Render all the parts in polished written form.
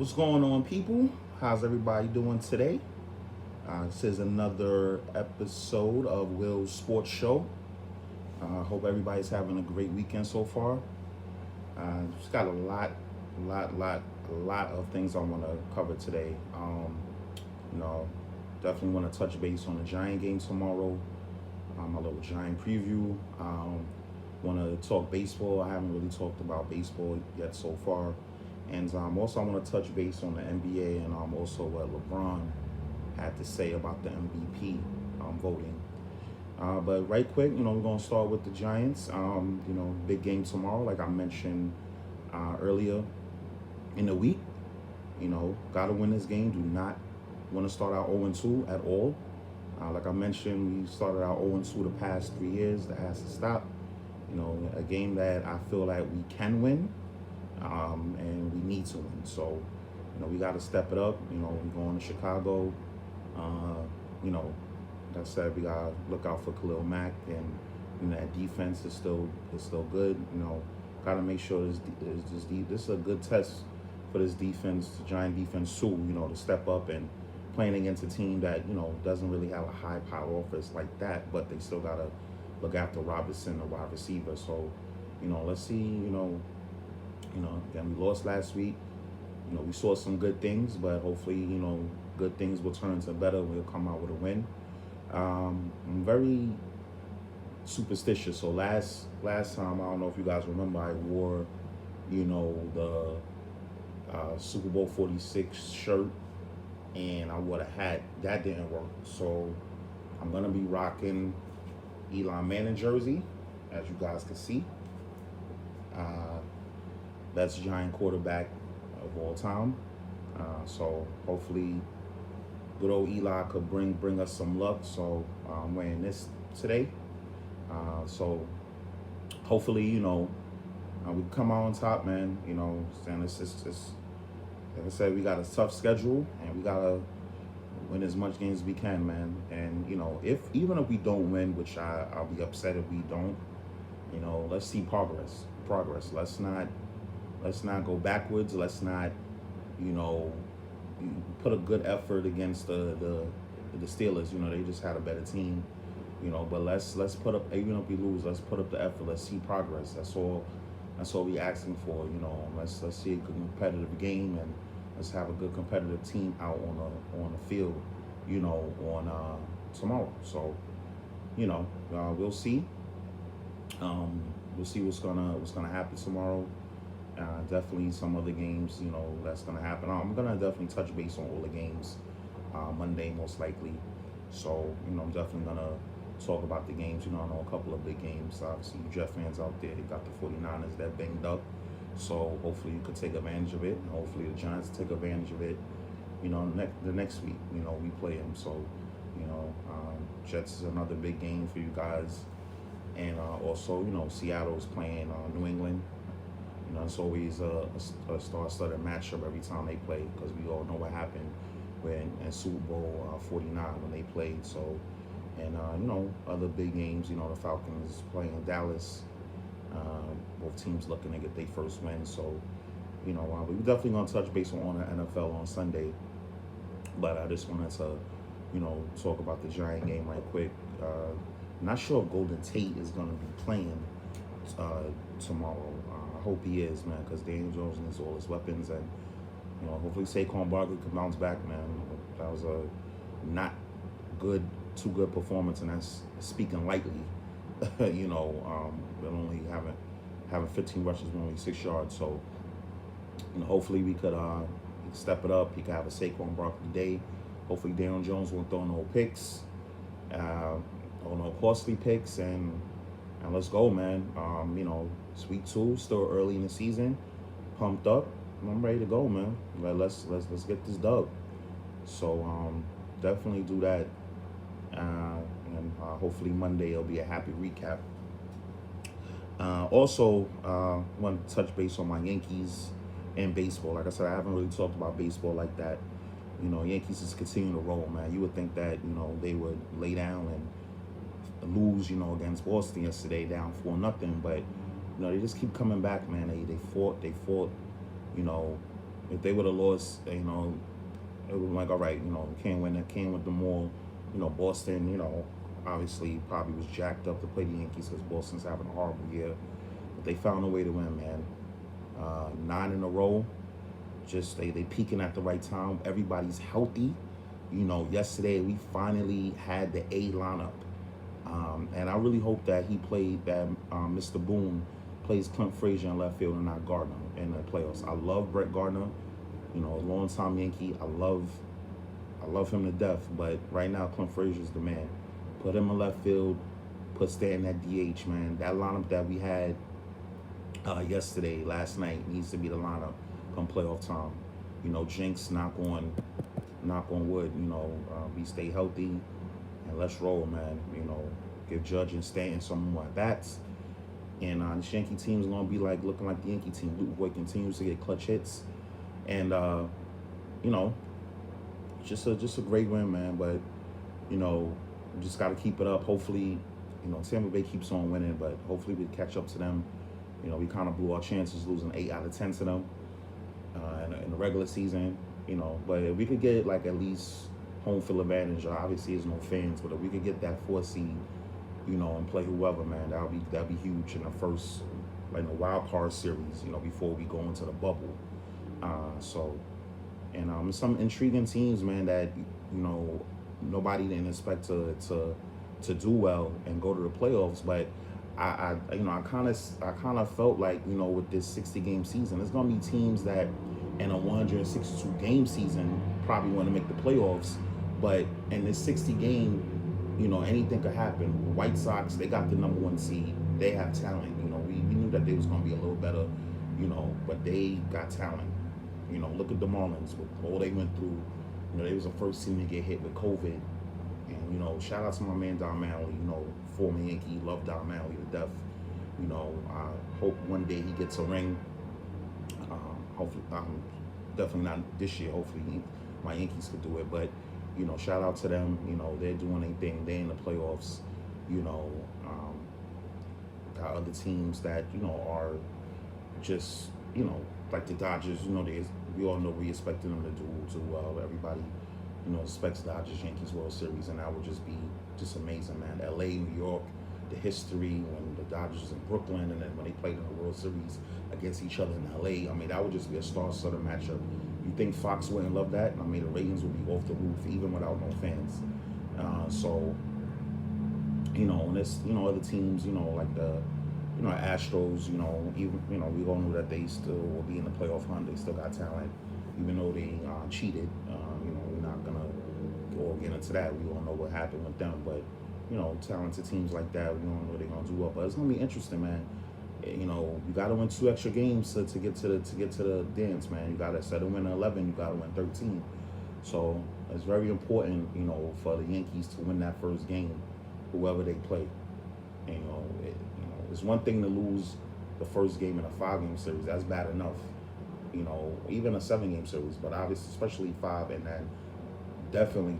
What's going on, people? How's everybody doing today? This is another episode of Will's Sports Show. I hope everybody's having a great weekend so far. Just got a lot of things I want to cover today. You know, Definitely want to touch base on the Giant game tomorrow. A little Giant preview. Want to talk baseball. I haven't really talked about baseball yet so far. And also, I want to touch base on the NBA and also what LeBron had to say about the MVP voting. But right quick, we're going to start with the Giants. Big game tomorrow, like I mentioned earlier in the week. Got to win this game. Do not want to start out 0-2 at all. Like I mentioned, we started out 0-2 the past 3 years. That has to stop. A game that I feel like we can win, and we need to win. So, we got to step it up. We're going to Chicago. Uh, you know, like I said, we got to look out for Khalil Mack, and that defense is still good. Got to make sure this is a good test for this defense, the Giant defense too. To step up and playing against a team that doesn't really have a high power offense like that, but they still got to look after Robinson, the wide receiver. So, let's see. Again, we lost last week. We saw some good things, but hopefully, good things will turn to better. We'll come out with a win. I'm very superstitious. So last time, I don't know if you guys remember, I wore, the Super Bowl 46 shirt, and I wore a hat. That didn't work. So I'm gonna be rocking Eli Manning jersey, as you guys can see. Uh, Best Giant quarterback of all time. So hopefully, good old Eli could bring us some luck. So I'm wearing this today. So hopefully, we come out on top, man. And it's like I said, we got a tough schedule, and we gotta win as much games as we can, man. And if even if we don't win, which I'll be upset if we don't. Let's see progress. Let's not go backwards. Let's not, you know, put a good effort against the Steelers. They just had a better team. But let's put up, even if we lose, let's put up the effort. Let's see progress. That's all. That's all we asking for. Let's see a good competitive game, and let's have a good competitive team out on the field. On tomorrow. So we'll see. We'll see what's gonna happen tomorrow. Definitely some other games, that's gonna happen. I'm gonna definitely touch base on all the games Monday most likely. So I'm definitely gonna talk about the games. I know a couple of big games. Obviously, you Jet fans out there, they got the 49ers that banged up. So hopefully you could take advantage of it. And hopefully the Giants take advantage of it. The next week, we play them. So Jets is another big game for you guys. And also, Seattle is playing New England. It's always a star-studded matchup every time they play, because we all know what happened in Super Bowl 49 when they played. So, and other big games. The Falcons playing Dallas. Both teams looking to get their first win. So, we're definitely gonna touch base on the NFL on Sunday. But I just wanted to, talk about the Giant game right quick. Not sure if Golden Tate is gonna be playing tomorrow. I hope he is, man, because Daniel Jones needs all his weapons, and hopefully Saquon Barkley can bounce back, man. That was a not too good performance, and that's speaking lightly. But only having 15 rushes with only 6 yards. So hopefully we could step it up. He could have a Saquon Barkley day. Hopefully Daniel Jones won't throw no picks, or no costly picks, and let's go, man. It's week 2, still early in the season, pumped up. I'm ready to go, man. Let's get this dub. So definitely do that, and hopefully Monday it'll be a happy recap. Also, want to touch base on my Yankees and baseball. Like I said, I haven't really talked about baseball like that. Yankees is continuing to roll, man. You would think that they would lay down and lose, against Boston yesterday, down 4-0, but they just keep coming back, man. They fought, If they would have lost, it would be like, all right, can't win. Can't win them all. Boston, obviously probably was jacked up to play the Yankees because Boston's having a horrible year. But they found a way to win, man. 9 in a row. Just they peaking at the right time. Everybody's healthy. Yesterday we finally had the A lineup. And I really hope that Mr. Boone plays Clint Frazier in left field and not Gardner in the playoffs. I love Brett Gardner, a long-time Yankee. I love him to death, but right now Clint Frazier's the man. Put him in left field, put Stanton at DH, man. That lineup that we had last night, needs to be the lineup come playoff time. Jinx, knock on wood, we stay healthy and let's roll, man. Give Judge and Stanton some more bats. And this Yankee team's gonna be looking like the Yankee team. Luke Voigt continues to get clutch hits, and you know, just a great win, man. But just got to keep it up. Hopefully, Tampa Bay keeps on winning, but hopefully we catch up to them. We kind of blew our chances losing 8 out of 10 to them in the regular season. But if we could get at least home field advantage, obviously there's no fans, but if we could get that 4 seed, and play whoever, man, that'd be huge in the first, the wild card series, before we go into the bubble. Some intriguing teams, man, that nobody didn't expect to do well and go to the playoffs, but I kind of felt with this 60-game season, there's gonna be teams that in a 162-game season probably want to make the playoffs, but in this 60-game, anything could happen. The White Sox, they got the number 1 seed. They have talent. We knew that they was gonna be a little better, but they got talent. Look at the Marlins with all they went through. They was the first team to get hit with COVID. And, shout out to my man Don Manley, former Yankee, love Don Manley to death. I hope one day he gets a ring. Hopefully, definitely not this year. Hopefully my Yankees could do it. But, shout out to them. They're doing their thing. They're in the playoffs. Got other teams that, are just, like the Dodgers, we all know we expected them to do well. Everybody, expects Dodgers Yankees World Series, and that would just be just amazing, man. LA, New York, the history when the Dodgers was in Brooklyn, and then when they played in the World Series against each other in LA. I mean, that would just be a star-studded matchup. You think Fox wouldn't love that? I mean, the ratings would be off the roof, even without no fans. And there's, other teams, like the, Astros, even, we all know that they still will be in the playoff hunt. They still got talent, even though they cheated. We're not gonna go get into that. We all know what happened with them, but talented teams like that, we don't know what they're gonna do well. But it's gonna be interesting, man. You gotta win 2 extra games to get to the dance, man. You gotta, instead of winning 11, you gotta win 13. So it's very important, for the Yankees to win that first game, whoever they play. And, it's one thing to lose the first game in a 5-game series. That's bad enough. Even a 7-game series, but obviously, especially 5, and then definitely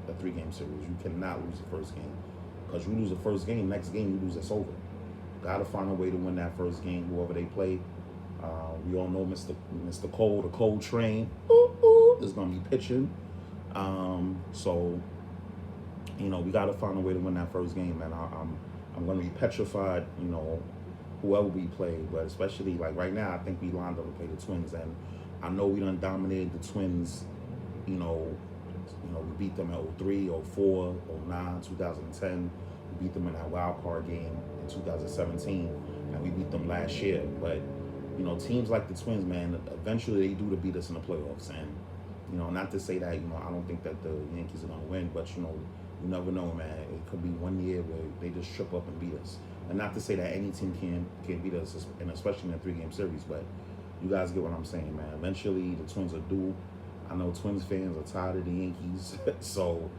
a 3-game series. You cannot lose the first game, because you lose the first game, next game you lose, it's over. Got to find a way to win that first game, whoever they play. We all know Mr. Cole, the Cold Train, is going to be pitching. We got to find a way to win that first game, and I'm going to be petrified, whoever we play, but especially right now, I think we lined up to play the Twins, and I know we done dominated the Twins. We beat them at 03, 04, 09, 2010. We beat them in that wild card game in 2017, and we beat them last year. But teams like the Twins, man, eventually they do to beat us in the playoffs, and not to say that I don't think that the Yankees are gonna win, but you never know, man. It could be one year where they just trip up and beat us. And not to say that any team can beat us, and especially in a 3-game series, but you guys get what I'm saying, man. Eventually, the Twins are due. I know Twins fans are tired of the Yankees, so,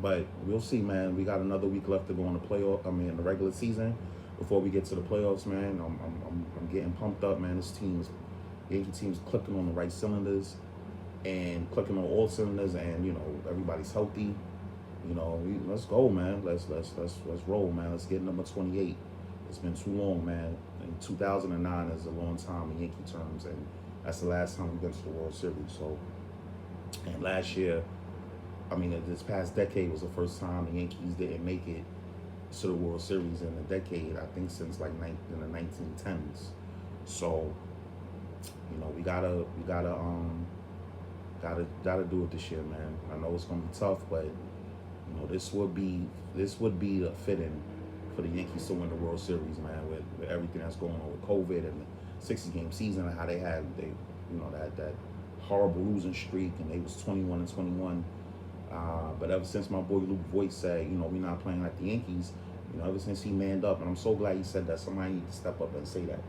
but we'll see, man. We got another week left to go in the regular season before we get to the playoffs, man. I'm getting pumped up, man. Yankee team's clicking on the right cylinders and clicking on all cylinders, and everybody's healthy. Let's go, man. Let's roll, man. Let's get number 28. It's been too long, man. And 2009 is a long time in Yankee terms, and That's the last time we went to the World Series. So, and last year, I mean, this past decade was the first time the Yankees didn't make it to the World Series in a decade. I think since like in the 1910s. So, we gotta do it this year, man. I know it's gonna be tough, but this would be the fitting for the Yankees to win the World Series, man. With everything that's going on with COVID and the 60-game season and how that horrible losing streak, and they was 21-21. But ever since my boy Luke Voigt said, we're not playing like the Yankees, ever since he manned up, and I'm so glad he said that. Somebody need to step up and say that.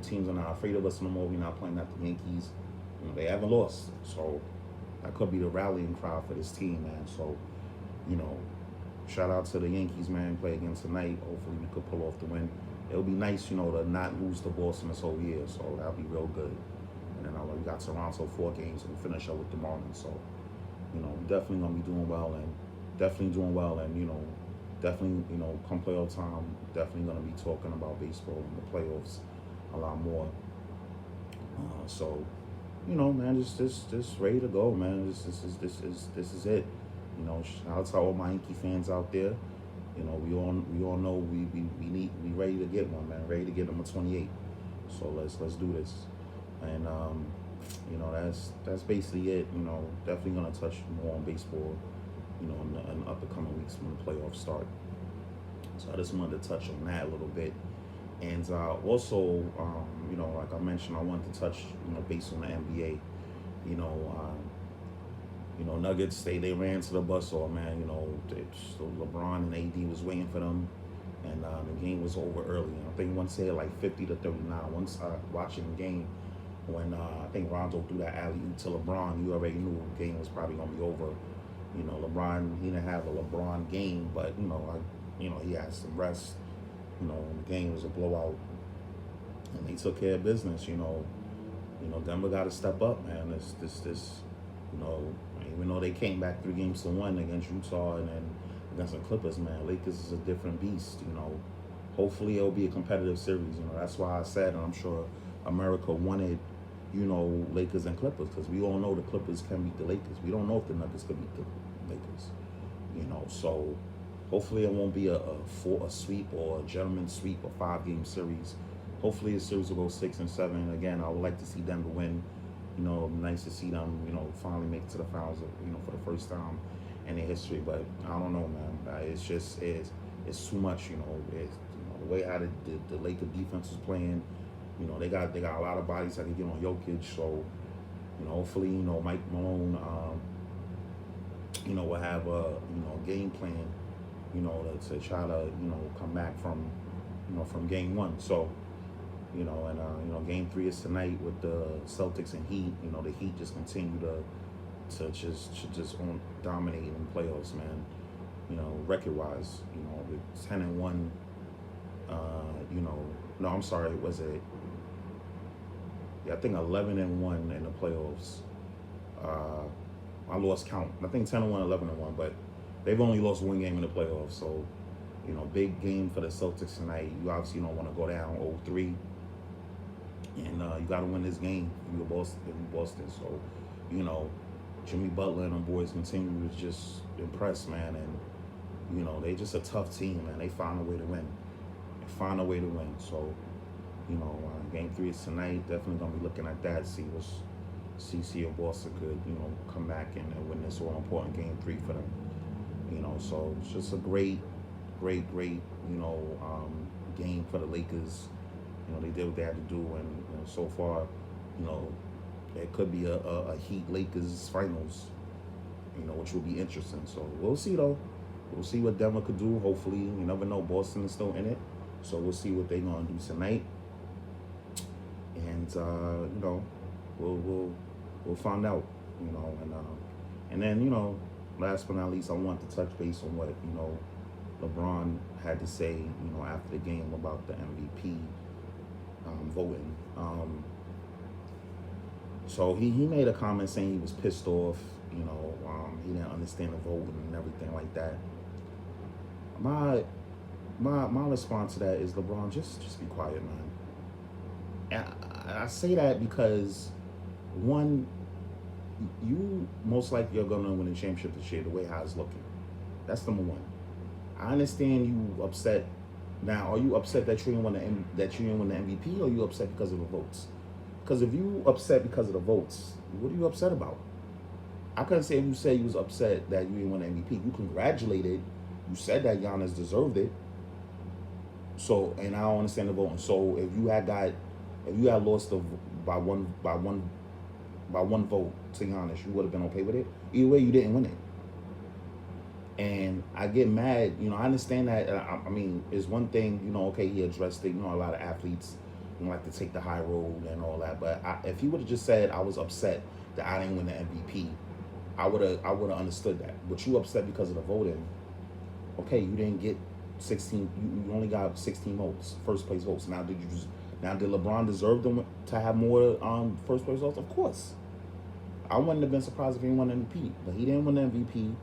Teams are not afraid of us no more. We're not playing like the Yankees. They haven't lost, so that could be the rallying cry for this team, man. So, you know, shout out to the Yankees, man. Play again tonight. Hopefully, we could pull off the win. It'll be nice, to not lose to Boston this whole year. So that'll be real good. And then we got Toronto 4 games, and we finish up with the Marlins. So, definitely gonna be doing well, and definitely doing well, and definitely, come playoff time, definitely gonna be talking about baseball in the playoffs a lot more. So, man, just ready to go, man. This is it. Shout out to all my Yankee fans out there. We all know we ready to get one, man. Ready to get number 28. So let's do this. And that's basically it. Definitely gonna touch more on baseball. In the upcoming weeks when the playoffs start. So I just wanted to touch on that a little bit. And also, like I mentioned, I wanted to touch, based on the NBA. Nuggets, they ran to the buzzsaw, man. So LeBron and AD was waiting for them, and the game was over early. I think once they had like 50-39. Once watching the game, when I think Rondo threw that alley oop to LeBron, you already knew the game was probably gonna be over. LeBron, he didn't have a LeBron game, but he had some rest. The game was a blowout, and they took care of business. Denver got to step up, man. Even though they came back 3-1 against Utah and then against the Clippers, man, Lakers is a different beast. Hopefully it'll be a competitive series. That's why I said, and I'm sure America wanted, Lakers and Clippers, because we all know the Clippers can beat the Lakers. We don't know if the Nuggets can beat the Lakers. So hopefully it won't be a sweep or a gentleman's sweep, a 5-game series. Hopefully the series will go 6 and 7. Again, I would like to see Denver win. Nice to see them, finally make it to the finals, for the first time in their history. But I don't know, man. It's too much, the way how the Lakers defense is playing. They got a lot of bodies that can get on Jokic. So, hopefully, Mike Malone, will have a game plan, to try to come back from game 1. So. Game 3 is tonight with the Celtics and Heat. The Heat just continue to just dominate in the playoffs, man. Record-wise, with 10-1. No, I'm sorry. Was it? Yeah, I think 11-1 in the playoffs. I lost count. I think 10-1, 11-1, but they've only lost 1 game in the playoffs. So, big game for the Celtics tonight. You obviously don't want to go down 0-3. And you got to win this game if you're Boston. So, Jimmy Butler and them boys continue to just impress, man. And, they just a tough team, man. They find a way to win. So, game 3 is tonight. Definitely going to be looking at that, see if Boston could, come back and win this all-important game 3 for them. So it's just a great, game for the Lakers. They did what they had to do, and so far, it could be a Heat Lakers finals, which will be interesting. So we'll see, though. We'll see what Denver could do. Hopefully, you never know. Boston is still in it, so we'll see what they're gonna do tonight. And we'll find out. And then last but not least, I want to touch base on what LeBron had to say, after the game about the MVP. Voting. So he made a comment saying he was pissed off, he didn't understand the voting and everything like that. My response to that is, LeBron, just be quiet, man. I say that because one, you most likely are gonna win the championship this year. The way how it's looking, that's number one. I understand you upset. Now, are you upset that you didn't win that you didn't win the MVP, or are you upset because of the votes? Because if you upset because of the votes, what are you upset about? I couldn't say if you said you was upset that you didn't win the MVP. You congratulated. You said that Giannis deserved it. So, and I don't understand the voting. So, if you had lost by one vote to Giannis, you would have been okay with it. Either way, you didn't win it. And I get mad. I understand that. I mean, it's one thing. Okay, he addressed it. A lot of athletes like to take the high road and all that. But if he would have just said I was upset that I didn't win the MVP, I would have understood that. But you upset because of the voting. Okay, you didn't get 16. You only got 16 votes, first place votes. Now did LeBron deserve to have more first place votes? Of course. I wouldn't have been surprised if he won the MVP, but he didn't win the MVP.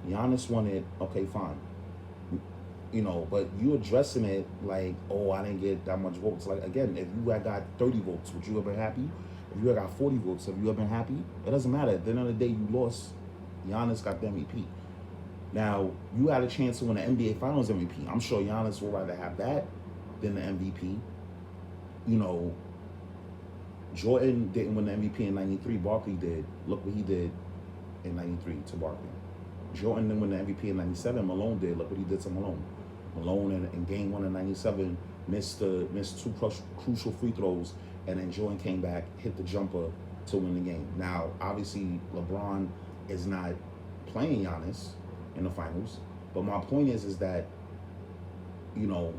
Giannis won it. Okay, fine. But you addressing it like, oh, I didn't get that much votes. Like, again, if you had got 30 votes, would you have been happy? If you had got 40 votes, have you ever been happy? It doesn't matter. At the end of the day, you lost. Giannis got the MVP. Now, you had a chance to win the NBA Finals MVP. I'm sure Giannis would rather have that than the MVP. Jordan didn't win the MVP in '93. Barkley did. Look what he did in '93 to Barkley. Jordan didn't win the MVP in '97. Malone did. Look what he did to Malone. Malone in Game 1 in '97 missed two crucial free throws, and then Jordan came back, hit the jumper to win the game. Now, obviously, LeBron is not playing Giannis in the finals, but my point is that you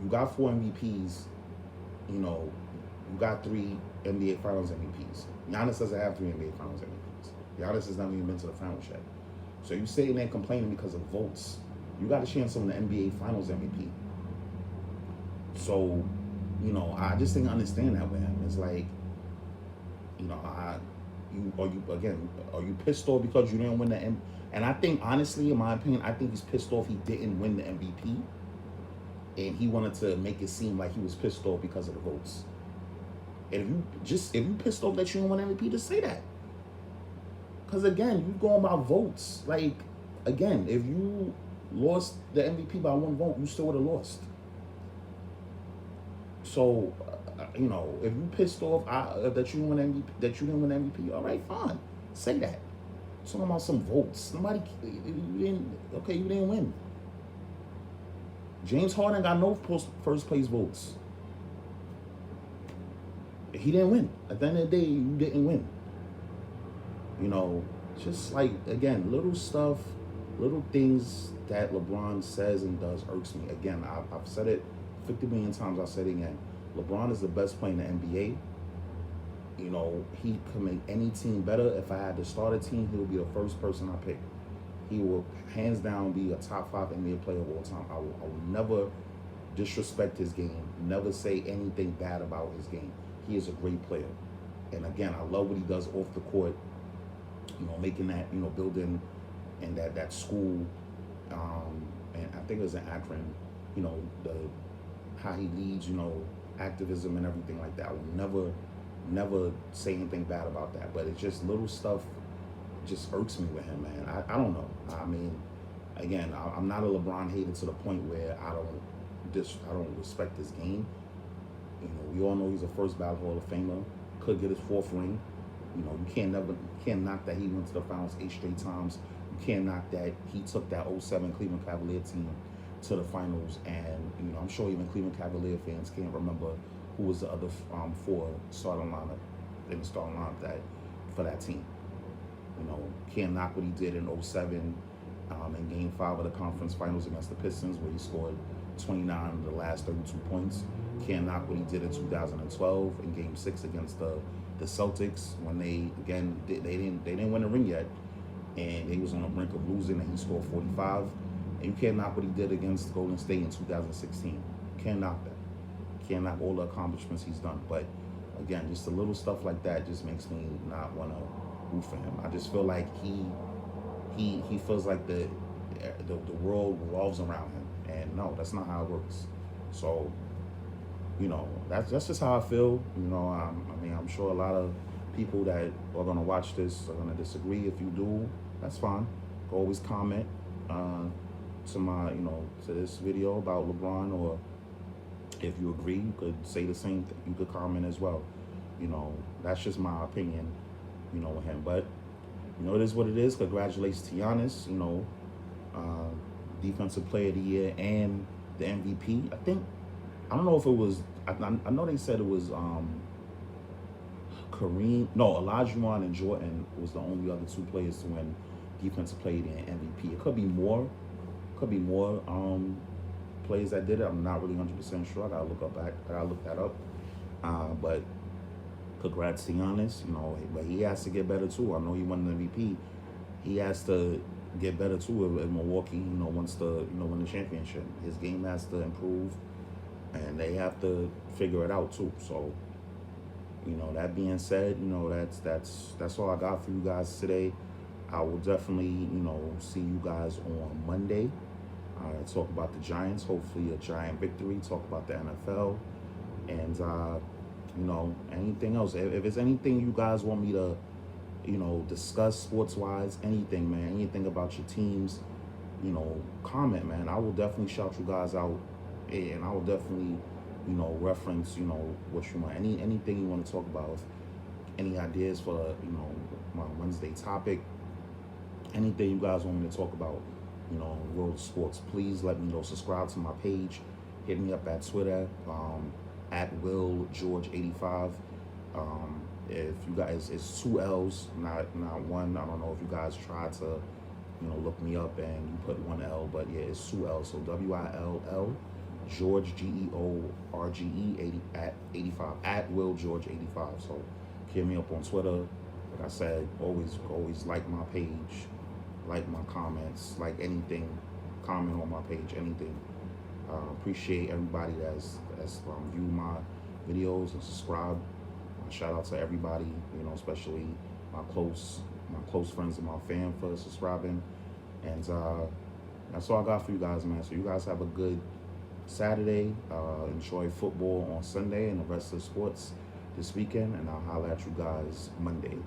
got 4 MVPs. You got 3 NBA Finals MVPs. Giannis doesn't have 3 NBA Finals MVPs. Giannis has not even been to the finals yet. So you sitting there complaining because of votes. You got a chance on the NBA Finals MVP. So, I just didn't understand that with him. It's like, are you pissed off because you didn't win the MVP? And I think, honestly, in my opinion, I think he's pissed off he didn't win the MVP. And he wanted to make it seem like he was pissed off because of the votes. And if you pissed off that you didn't win MVP, just say that. Because again, you going by votes. Like, again, if you lost the MVP by 1 vote, you still would have lost. So, if you pissed off that you didn't win MVP, all right, fine, say that. It's talking about some votes. You didn't win. James Harden got no first place votes. He didn't win. At the end of the day, you didn't win. Just like, again, little stuff, little things that LeBron says and does irks me. Again, I've said it 50 million times. I'll say it again. LeBron is the best player in the NBA. He can make any team better. If I had to start a team, he would be the first person I pick. He will hands down be a top 5 NBA player of all time. I will never disrespect his game, never say anything bad about his game. He is a great player. And again, I love what he does off the court, making that, building and that school. And I think it was in Akron, how he leads, activism and everything like that. I will never say anything bad about that. But it's just little stuff just irks me with him, man. I don't know. I mean, again, I'm not a LeBron hater to the point where I don't respect his game. We all know he's a first ballot Hall of Famer. Could get his 4th ring. You can't knock that he went to the finals 8 straight times. You can't knock that he took that '07 Cleveland Cavalier team to the finals. And I'm sure even Cleveland Cavalier fans can't remember who was the other 4 starting lineup in the starting lineup for that team. Can't knock what he did in '07 in Game 5 of the conference finals against the Pistons, where he scored 29 of the last 32 points. Can't knock what he did in 2012 in Game 6 against the Celtics, when they didn't win a ring yet, and they was on the brink of losing, and he scored 45. And you can't knock what he did against Golden State in 2016. Can't knock that. Can't knock all the accomplishments he's done. But again, just the little stuff like that just makes me not want to root for him. I just feel like he feels like the world revolves around him, and no, that's not how it works. So That's just how I feel. I mean, I'm sure a lot of people that are gonna watch this are gonna disagree. If you do, that's fine. Always comment uh, to my, to this video about LeBron, or if you agree, you could say the same thing. You could comment as well. That's just my opinion. With him, but it is what it is. Congratulations to Giannis. Uh, Defensive Player of the Year and the MVP. I don't know if it was. I know they said it was Kareem. No, Olajuwon and Jordan was the only other two players to win Defensive Player and MVP. It could be more. Could be more players that did it. I'm not really 100% sure. I gotta look that up. But congrats to Giannis. But he has to get better too. I know he won the MVP. He has to get better too in Milwaukee. Wants to win the championship. His game has to improve, and they have to figure it out too. So, that being said, that's all I got for you guys today. I will definitely see you guys on Monday. Talk about the Giants. Hopefully, a Giant victory. Talk about the NFL, and anything else. If it's anything you guys want me to discuss sports wise, anything, man, anything about your teams, comment, man. I will definitely shout you guys out, and I will definitely, reference, what you want, anything you want to talk about, any ideas for, my Wednesday topic, anything you guys want me to talk about, world of sports, please let me know. Subscribe to my page, hit me up at Twitter, at willgeorge85. If you guys, it's 2 L's, not one. I don't know if you guys tried to, look me up and you put 1 L, but yeah, it's 2 L's. So WILL, George GEORGE 80 at 85 at willgeorge85. So hit me up on Twitter. Like I said, always like my page, like my comments, like anything, comment on my page, anything. Appreciate everybody that's viewed my videos and subscribed. Shout out to everybody, especially my close friends and my fam for subscribing. And that's all I got for you guys, man. So you guys have a good Saturday. Enjoy football on Sunday and the rest of the sports this weekend. And I'll holler at you guys Monday.